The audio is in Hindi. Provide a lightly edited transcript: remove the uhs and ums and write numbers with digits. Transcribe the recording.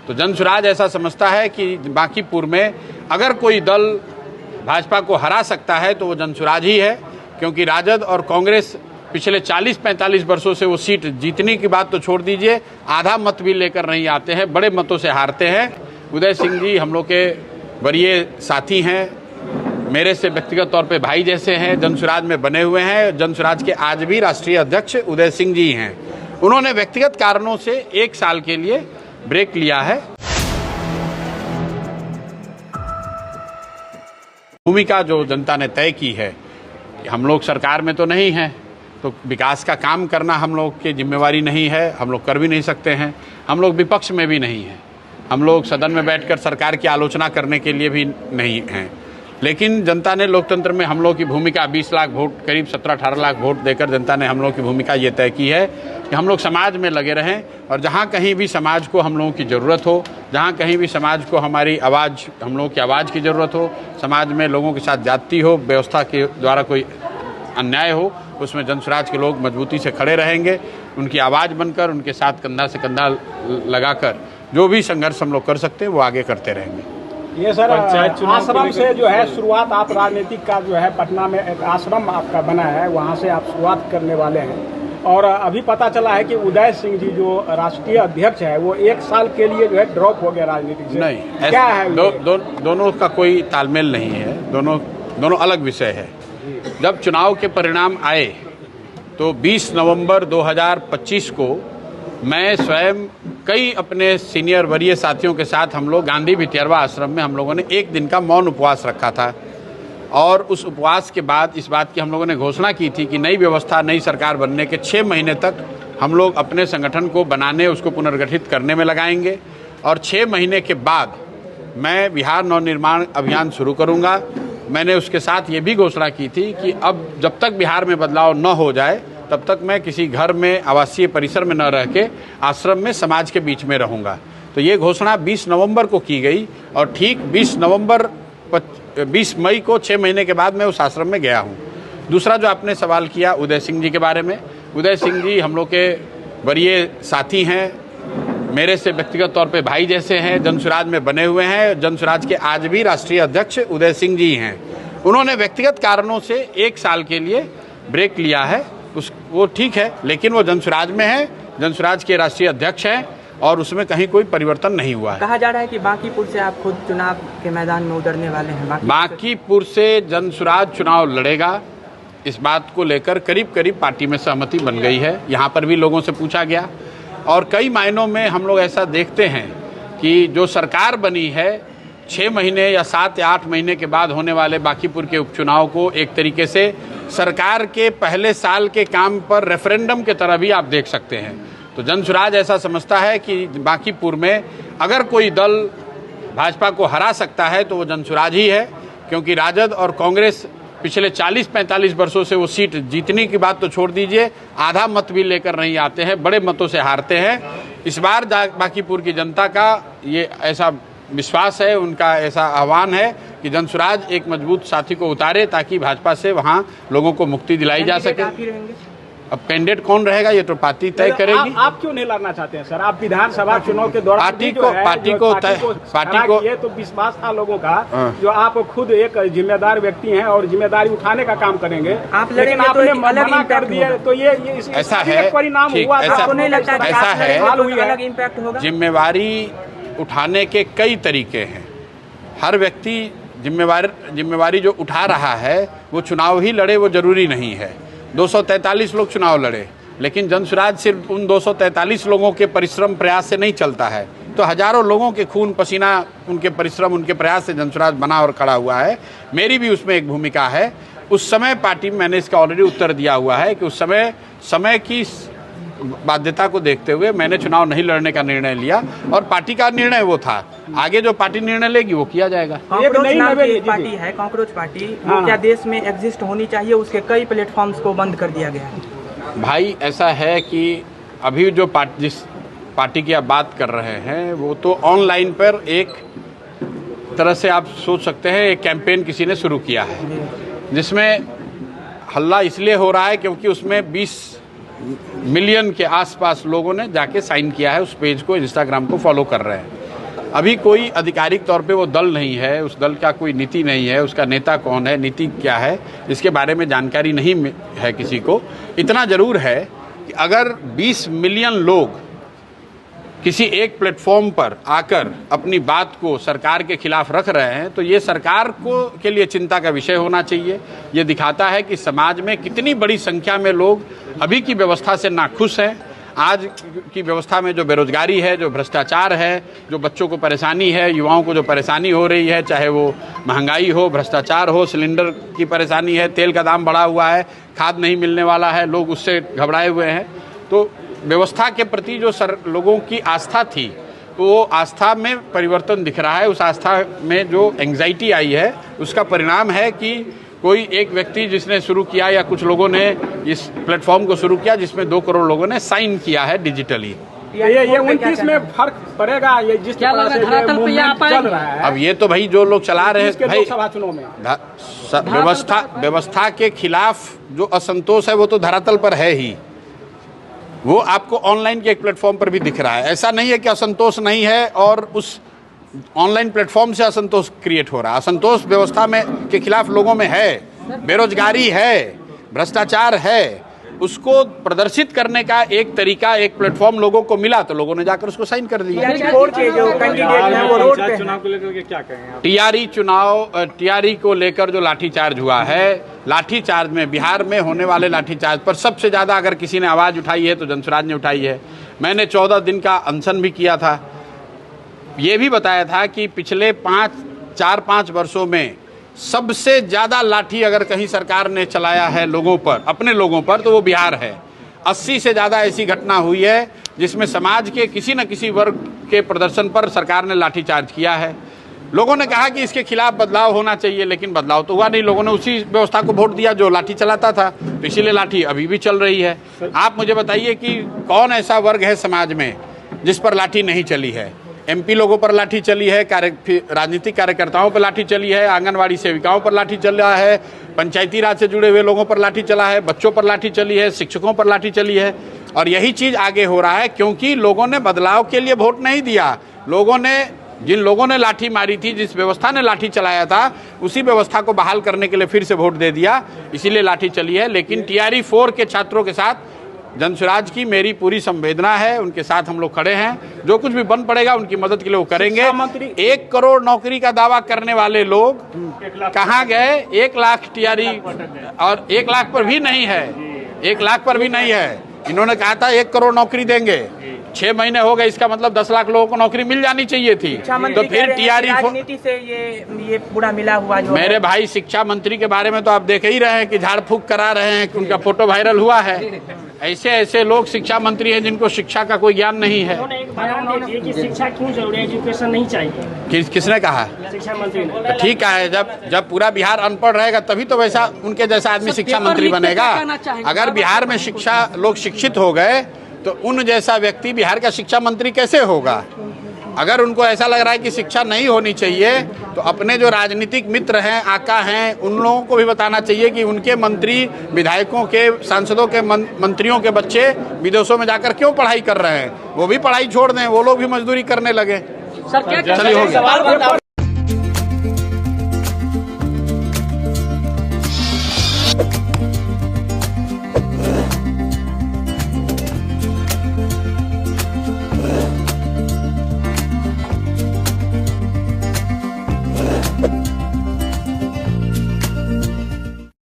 तो जनसुराज ऐसा समझता है कि बांकीपुर में अगर कोई दल भाजपा को हरा सकता है तो वो जनसुराज ही है, क्योंकि राजद और कांग्रेस पिछले 40-45 वर्षों से वो सीट जीतने की बात तो छोड़ दीजिए, आधा मत भी लेकर नहीं आते हैं, बड़े मतों से हारते हैं। उदय सिंह जी हम लोग के वरीय साथी हैं, मेरे से व्यक्तिगत तौर पे भाई जैसे हैं, जनसुराज में बने हुए हैं। जनसुराज के आज भी राष्ट्रीय अध्यक्ष उदय सिंह जी हैं। उन्होंने व्यक्तिगत कारणों से 1 साल के लिए ब्रेक लिया है। भूमिका जो जनता ने तय की है, हम लोग सरकार में तो नहीं हैं, तो विकास का काम करना हम लोग की जिम्मेवारी नहीं है, हम लोग कर भी नहीं सकते हैं। हम लोग विपक्ष में भी नहीं हैं, हम लोग सदन में बैठकर सरकार की आलोचना करने के लिए भी नहीं हैं। लेकिन जनता ने लोकतंत्र में हम लोग की भूमिका 20 लाख वोट, करीब 17-18 लाख वोट देकर जनता ने हम लोग की भूमिका ये तय की है कि हम लोग समाज में लगे रहें, और जहाँ कहीं भी समाज को हम लोगों की ज़रूरत हो, जहाँ कहीं भी समाज को हमारी आवाज़, हम लोगों की आवाज़ की ज़रूरत हो, समाज में लोगों के साथ जाति हो, व्यवस्था के द्वारा कोई अन्याय हो, उसमें जनसुराज के लोग मजबूती से खड़े रहेंगे, उनकी आवाज़ बनकर, उनके साथ कंधा से कंधा लगाकर जो भी संघर्ष हम लोग कर सकते हैं वो आगे करते रहेंगे। ये सर आश्रम से जो है शुरुआत, आप राजनीतिक का जो है पटना में एक आश्रम आपका बना है, वहाँ से आप शुरुआत करने वाले हैं, और अभी पता चला है कि उदय सिंह जी जो राष्ट्रीय अध्यक्ष है वो 1 साल के लिए जो है ड्रॉप हो गया राजनीतिक से। नहीं, क्या है दोनों का कोई तालमेल नहीं है, दोनों अलग विषय है। जब चुनाव के परिणाम आए तो 20 नवंबर 2025 को मैं स्वयं कई अपने सीनियर वरीय साथियों के साथ हम लोग गांधी भितियरवा आश्रम में हम लोगों ने 1 दिन का मौन उपवास रखा था, और उस उपवास के बाद इस बात की हम लोगों ने घोषणा की थी कि नई व्यवस्था, नई सरकार बनने के 6 महीने तक हम लोग अपने संगठन को बनाने, उसको पुनर्गठित करने में लगाएंगे, और 6 महीने के बाद मैं बिहार नवनिर्माण अभियान शुरू करूँगा। मैंने उसके साथ ये भी घोषणा की थी कि अब जब तक बिहार में बदलाव न हो जाए तब तक मैं किसी घर में, आवासीय परिसर में न रह के आश्रम में, समाज के बीच में रहूँगा। तो ये घोषणा 20 नवंबर को की गई, और ठीक 20 मई को 6 महीने के बाद मैं उस आश्रम में गया हूँ। दूसरा जो आपने सवाल किया उदय सिंह जी के बारे में, उदय सिंह जी हम लोग के वरीय साथी हैं, मेरे से व्यक्तिगत तौर पे भाई जैसे हैं, जनसुराज में बने हुए हैं। जनसुराज के आज भी राष्ट्रीय अध्यक्ष उदय सिंह जी हैं। उन्होंने व्यक्तिगत कारणों से 1 साल के लिए ब्रेक लिया है, वो ठीक है, लेकिन वो जनसुराज में है, जनसुराज के राष्ट्रीय अध्यक्ष हैं, और उसमें कहीं कोई परिवर्तन नहीं हुआ है। कहा जा रहा है कि बांकीपुर से आप खुद चुनाव के मैदान में उतरने वाले हैं। बांकीपुर से जनसुराज चुनाव लड़ेगा, इस बात को लेकर करीब करीब पार्टी में सहमति बन गई है। यहाँ पर भी लोगों से पूछा गया, और कई मायनों में हम लोग ऐसा देखते हैं कि जो सरकार बनी है 6 महीने या 7 या 8 महीने के बाद होने वाले बांकीपुर के उपचुनाव को एक तरीके से सरकार के पहले साल के काम पर रेफरेंडम के तरह भी आप देख सकते हैं। तो जनसुराज ऐसा समझता है कि बांकीपुर में अगर कोई दल भाजपा को हरा सकता है तो वो जनसुराज ही है, क्योंकि राजद और कांग्रेस पिछले 40-45 वर्षों से वो सीट जीतने की बात तो छोड़ दीजिए, आधा मत भी लेकर नहीं आते हैं, बड़े मतों से हारते हैं। इस बार बांकीपुर की जनता का ये ऐसा विश्वास है, उनका ऐसा आह्वान है कि जनसुराज एक मजबूत साथी को उतारे ताकि भाजपा से वहाँ लोगों को मुक्ति दिलाई जा सके। अब कैंडिडेट कौन रहेगा ये तो पार्टी तय करेगी। आप क्यों नहीं लड़ना चाहते हैं सर? आप विधानसभा चुनाव के दौरान पार्टी को ये तो विश्वास था लोगों का, जो आप खुद एक जिम्मेदार व्यक्ति हैं और जिम्मेदारी उठाने का काम करेंगे, लेकिन आपने मना कर दिया, तो ये ऐसा है परिणाम हुआ। ऐसा है, जिम्मेवारी उठाने के कई तरीके हैं। हर व्यक्ति जिम्मेवारी जो उठा रहा है वो चुनाव ही लड़े वो जरूरी नहीं है। 243 लोग चुनाव लड़े, लेकिन जनसुराज सिर्फ उन 243 लोगों के परिश्रम प्रयास से नहीं चलता है, तो हजारों लोगों के खून पसीना, उनके परिश्रम, उनके प्रयास से जनसुराज बना और खड़ा हुआ है। मेरी भी उसमें एक भूमिका है। उस समय पार्टी में मैंने इसका ऑलरेडी उत्तर दिया हुआ है कि उस समय की बाध्यता को देखते हुए मैंने चुनाव नहीं लड़ने का निर्णय लिया, और पार्टी का निर्णय वो था। आगे जो पार्टी निर्णय लेगी वो किया जाएगा। कॉकरोच नाम की पार्टी है, कॉकरोच पार्टी, वो क्या देश में एग्जिस्ट होनी चाहिए? उसके कई प्लेटफॉर्म्स को बंद कर दिया गया है। भाई ऐसा है कि अभी जो जिस पार्टी की आप बात कर रहे हैं वो तो ऑनलाइन पर एक तरह से आप सोच सकते हैं एक कैंपेन किसी ने शुरू किया है, जिसमें हल्ला इसलिए हो रहा है क्योंकि उसमें 20 मिलियन के आसपास लोगों ने जाके साइन किया है, उस पेज को, इंस्टाग्राम को फॉलो कर रहे हैं। अभी कोई आधिकारिक तौर पे वो दल नहीं है, उस दल का कोई नीति नहीं है, उसका नेता कौन है, नीति क्या है, इसके बारे में जानकारी नहीं है किसी को। इतना ज़रूर है कि अगर 20 मिलियन लोग किसी एक प्लेटफॉर्म पर आकर अपनी बात को सरकार के खिलाफ रख रहे हैं तो ये सरकार को के लिए चिंता का विषय होना चाहिए। ये दिखाता है कि समाज में कितनी बड़ी संख्या में लोग अभी की व्यवस्था से नाखुश हैं। आज की व्यवस्था में जो बेरोजगारी है, जो भ्रष्टाचार है, जो बच्चों को परेशानी है, युवाओं को जो परेशानी हो रही है, चाहे वो महंगाई हो, भ्रष्टाचार हो, सिलेंडर की परेशानी है, तेल का दाम बढ़ा हुआ है, खाद नहीं मिलने वाला है, लोग उससे घबराए हुए हैं। तो व्यवस्था के प्रति जो लोगों की आस्था थी वो आस्था में परिवर्तन दिख रहा है। उस आस्था में जो एंग्जाइटी आई है उसका परिणाम है कि कोई एक व्यक्ति जिसने शुरू किया या कुछ लोगों ने इस प्लेटफॉर्म को शुरू किया जिसमें 2 करोड़ लोगों ने साइन किया है डिजिटली। ये 29 में फर्क पड़ेगा, ये जिस तरह से मूवमेंट चल रहा है। अब ये तो भाई जो लोग चला रहे हैं भाई लोकसभा चुनाव में व्यवस्था के खिलाफ जो असंतोष है वो तो धरातल पर है ही, वो आपको ऑनलाइन के एक प्लेटफॉर्म पर भी दिख रहा है। ऐसा नहीं है कि असंतोष नहीं है और उस ऑनलाइन प्लेटफॉर्म से असंतोष क्रिएट हो रहा है। असंतोष व्यवस्था में के खिलाफ लोगों में है, बेरोजगारी है, भ्रष्टाचार है। उसको प्रदर्शित करने का एक तरीका, एक प्लेटफॉर्म लोगों को मिला तो लोगों ने जाकर उसको साइन कर दिया। चुनाव को लेकर के क्या कहेंगे? टीआरई को लेकर जो लाठीचार्ज हुआ है, लाठीचार्ज में बिहार में होने वाले लाठीचार्ज पर सबसे ज़्यादा अगर किसी ने आवाज़ उठाई है तो जनसुराज ने उठाई है। मैंने 14 दिन का अनशन भी किया था। ये भी बताया था कि पिछले 4-5 वर्षों में सबसे ज़्यादा लाठी अगर कहीं सरकार ने चलाया है लोगों पर, अपने लोगों पर, तो वो बिहार है। 80 से ज़्यादा ऐसी घटना हुई है जिसमें समाज के किसी न किसी वर्ग के प्रदर्शन पर सरकार ने लाठीचार्ज किया है। लोगों ने कहा कि इसके खिलाफ बदलाव होना चाहिए, लेकिन बदलाव तो हुआ नहीं। लोगों ने उसी व्यवस्था को वोट दिया जो लाठी चलाता था, तो इसीलिए लाठी अभी भी चल रही है। आप मुझे बताइए कि कौन ऐसा वर्ग है समाज में जिस पर लाठी नहीं चली है? एमपी लोगों पर लाठी चली है, राजनीतिक कार्यकर्ताओं पर लाठी चली है, आंगनवाड़ी सेविकाओं पर लाठी चला है, पंचायती राज से जुड़े हुए लोगों पर लाठी चला है, बच्चों पर लाठी चली है, शिक्षकों पर लाठी चली है। और यही चीज़ आगे हो रहा है क्योंकि लोगों ने बदलाव के लिए वोट नहीं दिया। जिन लोगों ने लाठी मारी थी, जिस व्यवस्था ने लाठी चलाया था, उसी व्यवस्था को बहाल करने के लिए फिर से वोट दे दिया, इसीलिए लाठी चली है। लेकिन टीआरई 4 के छात्रों के साथ जनसुराज की मेरी पूरी संवेदना है, उनके साथ हम लोग खड़े हैं। जो कुछ भी बन पड़ेगा उनकी मदद के लिए वो करेंगे। 1 करोड़ नौकरी का दावा करने वाले लोग कहाँ गए? 1 लाख टीआरई, और 1 लाख पर भी नहीं है, 1 लाख पर भी नहीं है। इन्होंने कहा था 1 करोड़ नौकरी देंगे, 6 महीने हो गए, इसका मतलब 10 लाख लोगों को नौकरी मिल जानी चाहिए थी। तो फिर टीआरई राजनीति से ये पूरा मिला हुआ जो मेरे भाई शिक्षा मंत्री के बारे में तो आप देख ही रहे हैं कि झाड़ फूक करा रहे हैं, कि उनका फोटो वायरल हुआ है। ऐसे लोग शिक्षा मंत्री हैं जिनको शिक्षा का कोई ज्ञान नहीं है। एक बयान दिए कि शिक्षा क्यों जरूरी है, एजुकेशन नहीं चाहिए। किसने कहा? शिक्षा मंत्री ने। तो ठीक है, जब पूरा बिहार अनपढ़ रहेगा तभी तो वैसा उनके जैसा आदमी शिक्षा मंत्री बनेगा। अगर बिहार में लोग शिक्षित हो गए तो उन जैसा व्यक्ति बिहार का शिक्षा मंत्री कैसे होगा? अगर उनको ऐसा लग रहा है कि शिक्षा नहीं होनी चाहिए तो अपने जो राजनीतिक मित्र हैं, आका हैं, उन लोगों को भी बताना चाहिए कि उनके मंत्री, विधायकों के, सांसदों के, मंत्रियों के बच्चे विदेशों में जाकर क्यों पढ़ाई कर रहे हैं। वो भी पढ़ाई छोड़ दें, वो लोग भी मजदूरी करने लगे। चलिए हो गया। you